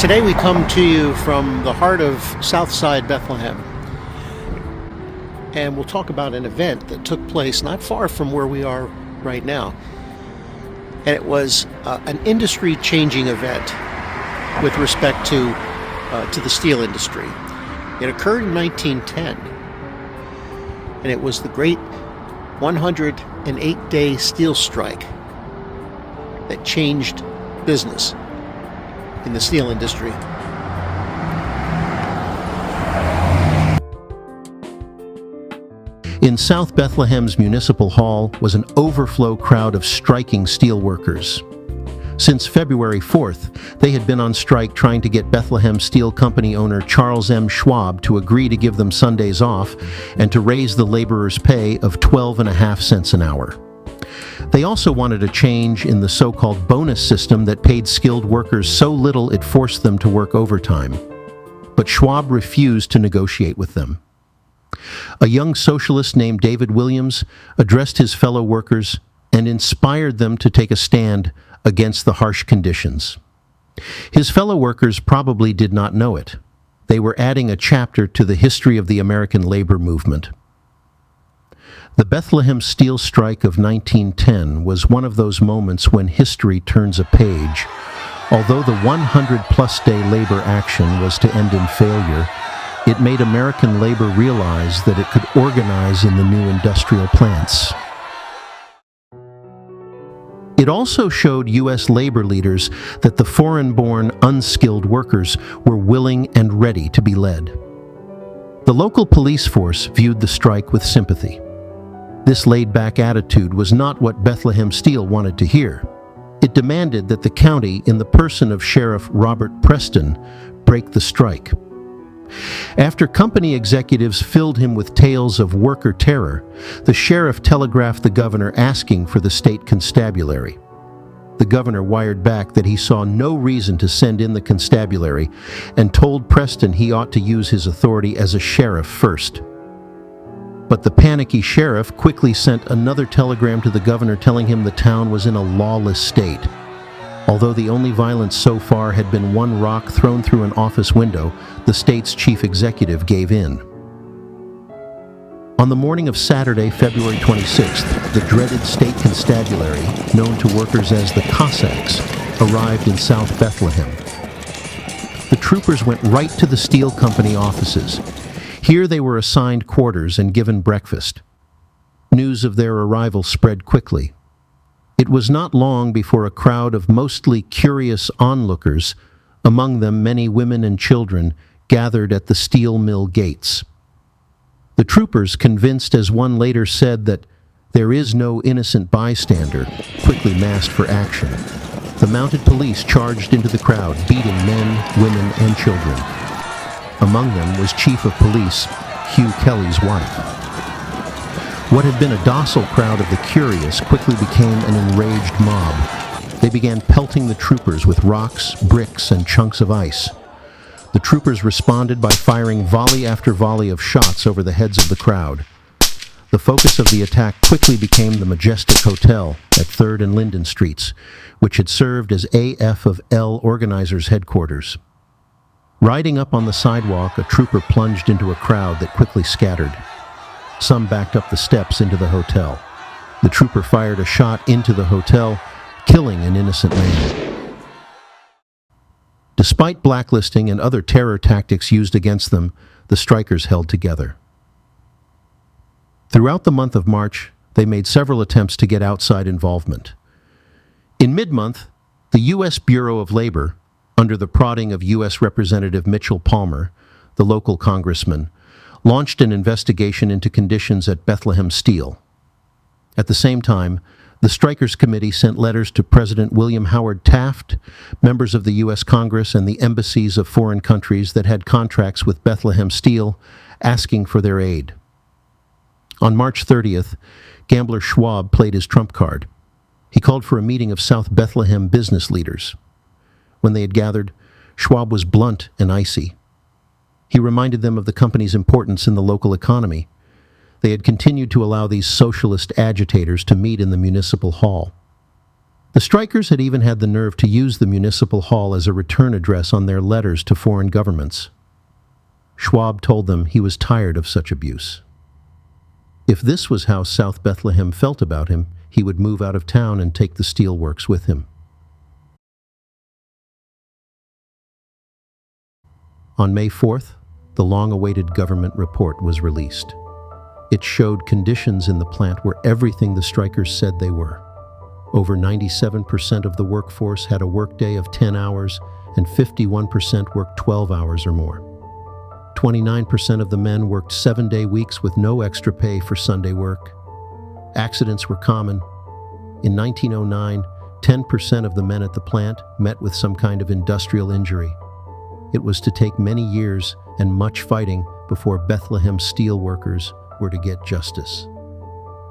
Today we come to you from the heart of Southside Bethlehem, and we'll talk about an event that took place not far from where we are right now. And it was an industry-changing event with respect to the steel industry. It occurred in 1910, and it was the great 108-day steel strike that changed business in the steel industry. In South Bethlehem's Municipal Hall was an overflow crowd of striking steelworkers. Since February 4th, they had been on strike trying to get Bethlehem Steel Company owner Charles M. Schwab to agree to give them Sundays off and to raise the laborers' pay of 12.5 cents an hour. They also wanted a change in the so-called bonus system that paid skilled workers so little it forced them to work overtime. But Schwab refused to negotiate with them. A young socialist named David Williams addressed his fellow workers and inspired them to take a stand against the harsh conditions. His fellow workers probably did not know it. They were adding a chapter to the history of the American labor movement. The Bethlehem Steel Strike of 1910 was one of those moments when history turns a page. Although the 100-plus day labor action was to end in failure, it made American labor realize that it could organize in the new industrial plants. It also showed U.S. labor leaders that the foreign-born, unskilled workers were willing and ready to be led. The local police force viewed the strike with sympathy. This laid-back attitude was not what Bethlehem Steel wanted to hear. It demanded that the county, in the person of Sheriff Robert Preston, break the strike. After company executives filled him with tales of worker terror, the sheriff telegraphed the governor asking for the state constabulary. The governor wired back that he saw no reason to send in the constabulary and told Preston he ought to use his authority as a sheriff first. But the panicky sheriff quickly sent another telegram to the governor telling him the town was in a lawless state. Although the only violence so far had been one rock thrown through an office window, the state's chief executive gave in. On the morning of Saturday, February 26th, the dreaded state constabulary, known to workers as the Cossacks, arrived in South Bethlehem. The troopers went right to the steel company offices. Here they were assigned quarters and given breakfast. News of their arrival spread quickly. It was not long before a crowd of mostly curious onlookers, among them many women and children, gathered at the steel mill gates. The troopers, convinced, as one later said, that there is no innocent bystander, quickly massed for action. The mounted police charged into the crowd, beating men, women, and children. Among them was Chief of Police Hugh Kelly's wife. What had been a docile crowd of the curious quickly became an enraged mob. They began pelting the troopers with rocks, bricks, and chunks of ice. The troopers responded by firing volley after volley of shots over the heads of the crowd. The focus of the attack quickly became the Majestic Hotel at 3rd and Linden Streets, which had served as AF of L organizers' headquarters. Riding up on the sidewalk, a trooper plunged into a crowd that quickly scattered. Some backed up the steps into the hotel. The trooper fired a shot into the hotel, killing an innocent man. Despite blacklisting and other terror tactics used against them, the strikers held together. Throughout the month of March, they made several attempts to get outside involvement. In mid-month, the U.S. Bureau of Labor, under the prodding of U.S. Representative Mitchell Palmer, the local congressman, launched an investigation into conditions at Bethlehem Steel. At the same time, the Strikers Committee sent letters to President William Howard Taft, members of the U.S. Congress, and the embassies of foreign countries that had contracts with Bethlehem Steel, asking for their aid. On March 30th, gambler Schwab played his trump card. He called for a meeting of South Bethlehem business leaders. When they had gathered, Schwab was blunt and icy. He reminded them of the company's importance in the local economy. They had continued to allow these socialist agitators to meet in the municipal hall. The strikers had even had the nerve to use the municipal hall as a return address on their letters to foreign governments. Schwab told them he was tired of such abuse. If this was how South Bethlehem felt about him, he would move out of town and take the steelworks with him. On May 4th, the long-awaited government report was released. It showed conditions in the plant were everything the strikers said they were. Over 97% of the workforce had a workday of 10 hours, and 51% worked 12 hours or more. 29% of the men worked 7-day weeks with no extra pay for Sunday work. Accidents were common. In 1909, 10% of the men at the plant met with some kind of industrial injury. It was to take many years and much fighting before Bethlehem steel workers were to get justice.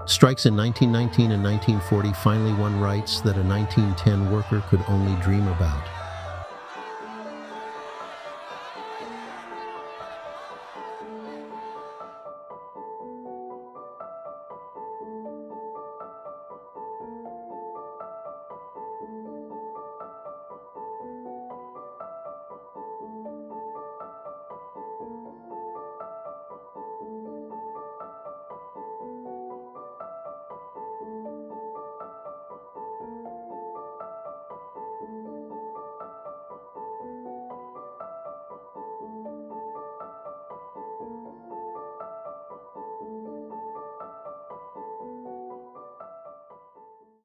Strikes in 1919 and 1940 finally won rights that a 1910 worker could only dream about.